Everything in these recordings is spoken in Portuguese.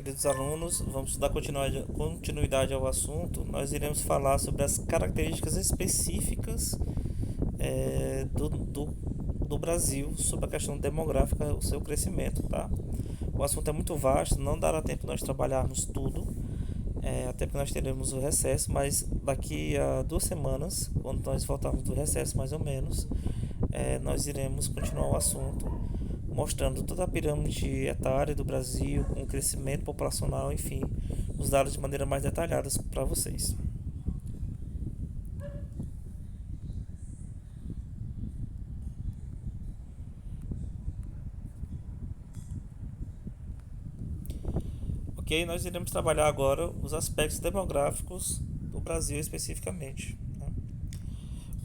queridos alunos, vamos dar continuidade ao assunto. Nós iremos falar sobre as características específicas do Brasil, sobre a questão demográfica, o seu crescimento, tá? O assunto é muito vasto, não dará tempo de nós trabalharmos tudo, até porque nós teremos o recesso, mas daqui a 2 semanas, quando nós voltarmos do recesso mais ou menos, nós iremos continuar o assunto, mostrando toda a pirâmide etária do Brasil, com o crescimento populacional, enfim, os dados de maneira mais detalhada para vocês. Ok, nós iremos trabalhar agora os aspectos demográficos do Brasil especificamente, né?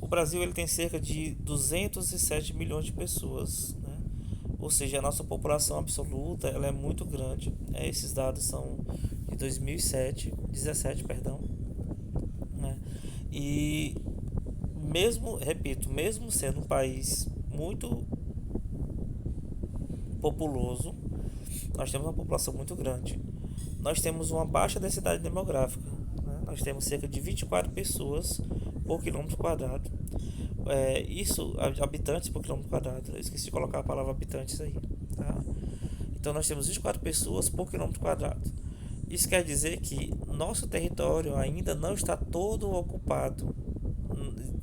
O Brasil ele tem cerca de 207 milhões de pessoas, né? Ou seja, a nossa população absoluta ela é muito grande. Esses dados são de 2007, 17, perdão, né? E mesmo, repito, mesmo sendo um país muito populoso, nós temos uma população muito grande. Nós temos uma baixa densidade demográfica, né? Nós temos cerca de 24 pessoas por quilômetro quadrado. Isso, habitantes por quilômetro quadrado. Eu esqueci de colocar a palavra habitantes aí, tá? Então nós temos 24 pessoas por quilômetro quadrado. Isso quer dizer que nosso território ainda não está todo ocupado.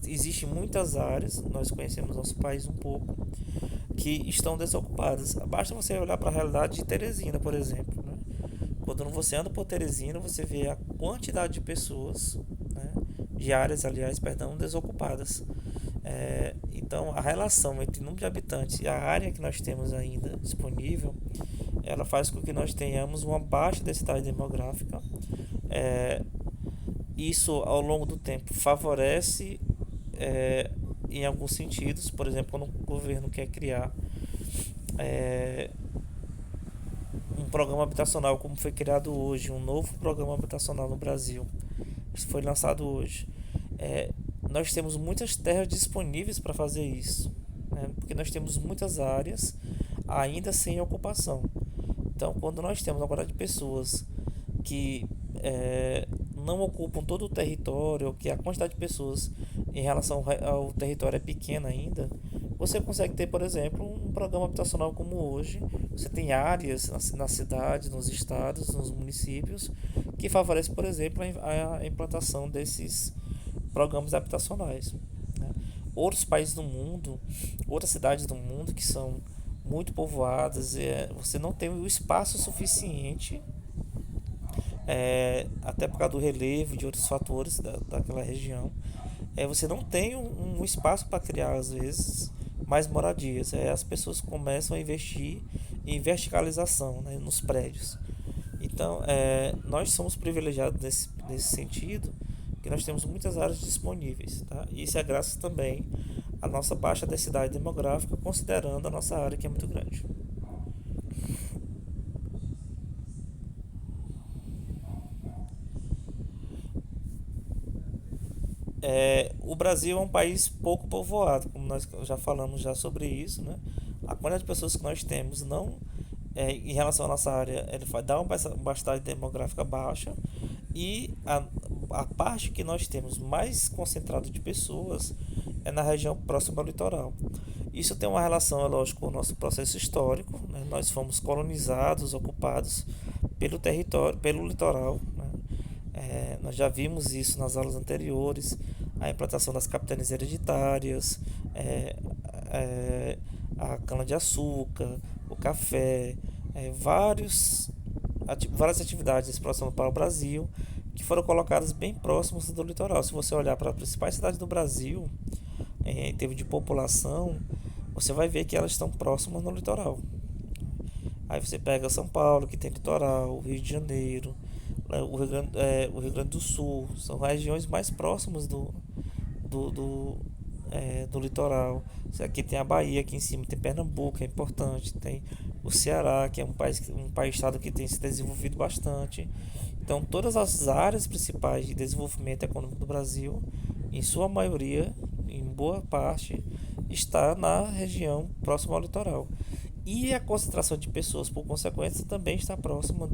Existem muitas áreas, nós conhecemos nosso país um pouco, que estão desocupadas. Basta você olhar para a realidade de Teresina, por exemplo, né? Quando você anda por Teresina, você vê a quantidade de pessoas, né, de áreas, aliás, perdão, desocupadas. Então, a relação entre o número de habitantes e a área que nós temos ainda disponível, ela faz com que nós tenhamos uma baixa densidade demográfica. Isso, ao longo do tempo, favorece em alguns sentidos. Por exemplo, quando o governo quer criar um programa habitacional como foi criado hoje, um novo programa habitacional no Brasil, isso foi lançado hoje. Nós temos muitas terras disponíveis para fazer isso, né? Porque nós temos muitas áreas ainda sem ocupação. Então, quando nós temos agora de pessoas que não ocupam todo o território, que a quantidade de pessoas em relação ao território é pequena ainda, você consegue ter, por exemplo, um programa habitacional como hoje. Você tem áreas na cidade, nos estados, nos municípios, que favorecem, por exemplo, a implantação desses programas habitacionais, né? Outros países do mundo, outras cidades do mundo que são muito povoadas, você não tem o espaço suficiente, até por causa do relevo e de outros fatores daquela região. Você não tem um espaço para criar, às vezes, mais moradias. As pessoas começam a investir em verticalização, né, nos prédios. Então, nós somos privilegiados nesse sentido, que nós temos muitas áreas disponíveis, tá? E isso é graças também à nossa baixa densidade demográfica, considerando a nossa área que é muito grande. O Brasil é um país pouco povoado, como nós já falamos já sobre isso, né? A quantidade de pessoas que nós temos não em relação à nossa área, ele vai dar uma bastante demográfica baixa, e a parte que nós temos mais concentrado de pessoas é na região próxima ao litoral. Isso tem uma relação, é lógico, com o nosso processo histórico, né? Nós fomos colonizados, ocupados pelo território, pelo litoral, né? Nós já vimos isso nas aulas anteriores, a implantação das capitanias hereditárias, a cana-de-açúcar, o café, várias atividades de exploração para o Brasil que foram colocadas bem próximas do litoral. Se você olhar para as principais cidades do Brasil, em termos de população, você vai ver que elas estão próximas no litoral. Aí você pega São Paulo, que tem litoral, o Rio de Janeiro, o Rio Grande do Sul, são regiões mais próximas do litoral. Aqui tem a Bahia, aqui em cima tem Pernambuco, que é importante, tem o Ceará, que é um país estado que tem se desenvolvido bastante. Então, todas as áreas principais de desenvolvimento econômico do Brasil, em sua maioria, em boa parte, está na região próxima ao litoral. E a concentração de pessoas, por consequência, também está próxima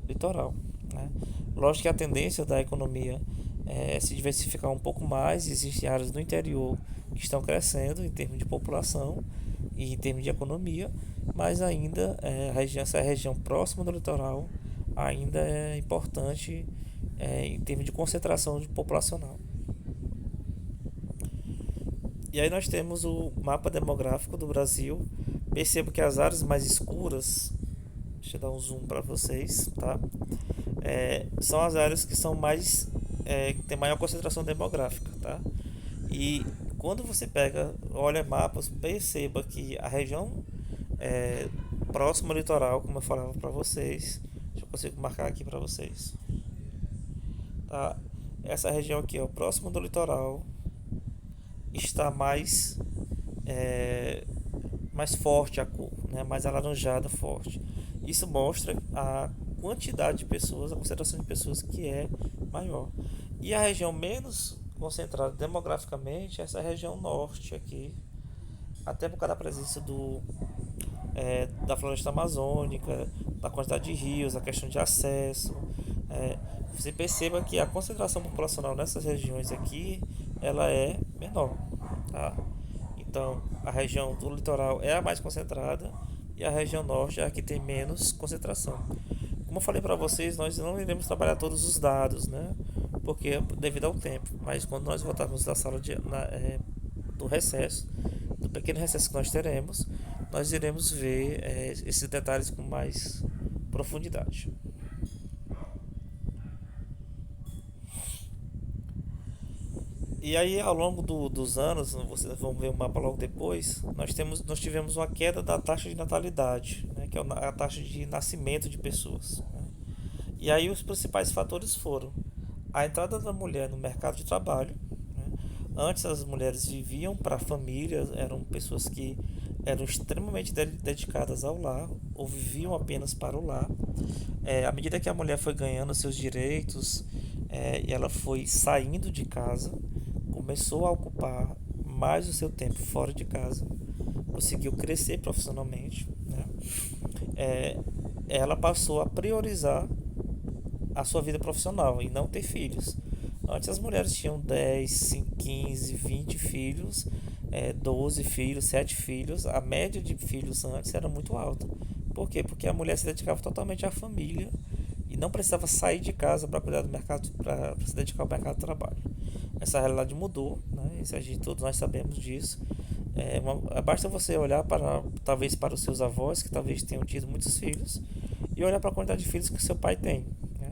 litoral, né? Lógico que a tendência da economia é se diversificar um pouco mais. Existem áreas do interior que estão crescendo em termos de população e em termos de economia, mas ainda essa região próxima do litoral ainda é importante em termos de concentração populacional. E aí nós temos o mapa demográfico do Brasil. Percebo que as áreas mais escuras, deixa eu dar um zoom para vocês, tá? São as áreas que são mais que tem maior concentração demográfica, tá? E quando você pega, olha mapas, perceba que a região é, próxima ao litoral, como eu falava para vocês, deixa eu consigo marcar aqui para vocês, tá? Essa região aqui, ó, próximo do litoral, está é, mais forte a cor, né? Mais alaranjada forte. Isso mostra a quantidade de pessoas, a concentração de pessoas que é maior. E a região menos concentrada demograficamente é essa região norte aqui, até por causa da presença da floresta amazônica, da quantidade de rios, a questão de acesso. É, você perceba que a concentração populacional nessas regiões aqui ela é menor, tá? Então a região do litoral é a mais concentrada e a região norte é a que tem menos concentração. Como eu falei para vocês, nós não iremos trabalhar todos os dados, né? Porque devido ao tempo. Mas quando nós voltarmos da sala do recesso, do pequeno recesso que nós teremos, nós iremos ver esses detalhes com mais profundidade. E aí, ao longo dos anos, vocês vão ver o mapa logo depois, nós tivemos uma queda da taxa de natalidade, né, que é a taxa de nascimento de pessoas, né? E aí os principais fatores foram a entrada da mulher no mercado de trabalho, né? Antes as mulheres viviam para a família, eram pessoas que eram extremamente dedicadas ao lar, ou viviam apenas para o lar. À medida que a mulher foi ganhando seus direitos, e ela foi saindo de casa, começou a ocupar mais o seu tempo fora de casa, conseguiu crescer profissionalmente, né? É, Ela passou a priorizar a sua vida profissional e não ter filhos. Antes as mulheres tinham 10, 15, 20 filhos, 12 filhos, 7 filhos. A média de filhos antes era muito alta. Por quê? Porque a mulher se dedicava totalmente à família e não precisava sair de casa para cuidar do mercado, para se dedicar ao mercado de trabalho. Essa realidade mudou, né? Isso todos nós sabemos disso. Basta você olhar talvez para os seus avós, que talvez tenham tido muitos filhos, e olhar para a quantidade de filhos que o seu pai tem, né?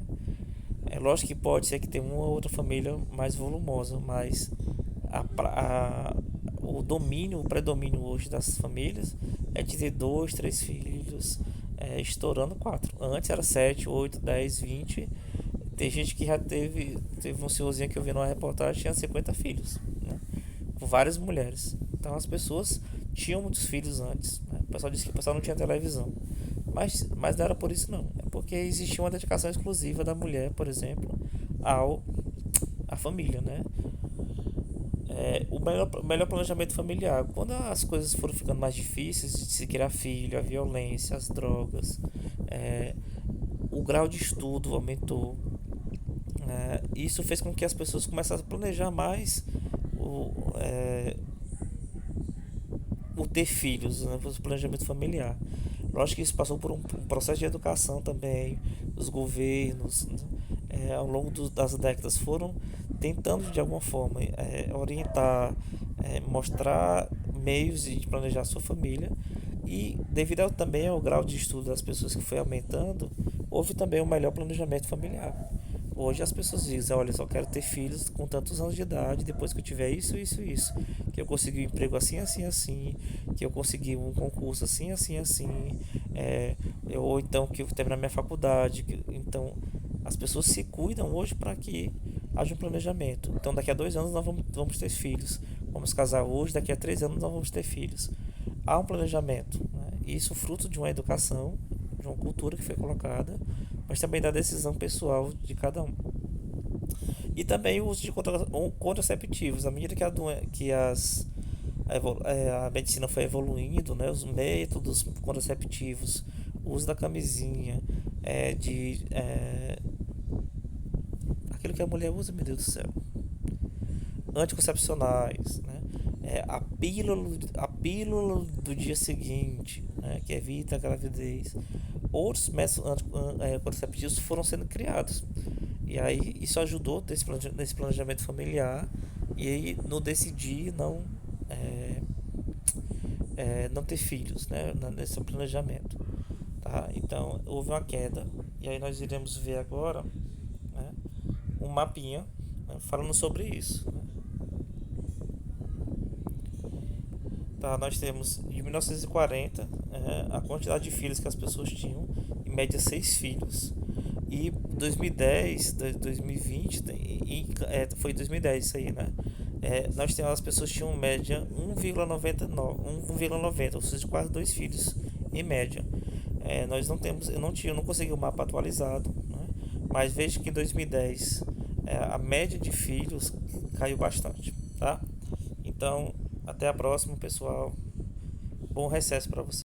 É lógico que pode ser que tenha uma ou outra família mais volumosa, mas o domínio, o predomínio hoje das famílias é de ter dois, três filhos, estourando quatro. Antes era 7, 8, 10, 20. Tem gente que já teve um senhorzinho que eu vi numa reportagem, tinha 50 filhos, né? Com várias mulheres. Então as pessoas tinham muitos filhos antes, né? O pessoal disse que o pessoal não tinha televisão. Mas não era por isso não. É porque existia uma dedicação exclusiva da mulher, por exemplo, à família, né? O melhor planejamento familiar. Quando as coisas foram ficando mais difíceis de se criar filho, a violência, as drogas, o grau de estudo aumentou. Isso fez com que as pessoas começassem a planejar mais o ter filhos, né? O planejamento familiar. Lógico que isso passou por um processo de educação também. Os governos, né, ao longo das décadas, foram tentando de alguma forma orientar, mostrar meios de planejar a sua família. E devido também ao grau de estudo das pessoas que foi aumentando, houve também um melhor planejamento familiar. Hoje as pessoas dizem, olha, só quero ter filhos com tantos anos de idade, depois que eu tiver isso, isso, isso, que eu consegui um emprego assim, assim, assim, que eu consegui um concurso assim, assim, assim, ou então que eu terminar minha faculdade. Então as pessoas se cuidam hoje para que haja um planejamento. Então daqui a 2 anos nós vamos ter filhos, vamos casar hoje, daqui a 3 anos nós vamos ter filhos. Há um planejamento, né? Isso fruto de uma educação, de uma cultura que foi colocada, mas também da decisão pessoal de cada um. E também o uso de contraceptivos. À medida a medicina foi evoluindo, né, os métodos contraceptivos uso da camisinha, aquilo que a mulher usa, meu Deus do céu, anticoncepcionais, né? A pílula do dia seguinte, né? Que evita a gravidez. Outros métodos anticonceptivos foram sendo criados. E aí isso ajudou nesse planejamento familiar. E aí no decidir é, não ter filhos, né? Nesse planejamento. Tá? Então houve uma queda. E aí nós iremos ver agora, né, um mapinha, né, falando sobre isso. Né? Tá, nós temos de 1940 a quantidade de filhos que as pessoas tinham, em média 6 filhos. E 2010, 2020, foi 2010 isso aí, né? Nós temos, as pessoas tinham em média 1,90, ou seja, quase 2 filhos em média. Nós não temos, eu não consegui o mapa atualizado, né? Mas vejo que em 2010 a média de filhos caiu bastante, tá? Então, até a próxima, pessoal. Bom recesso para você.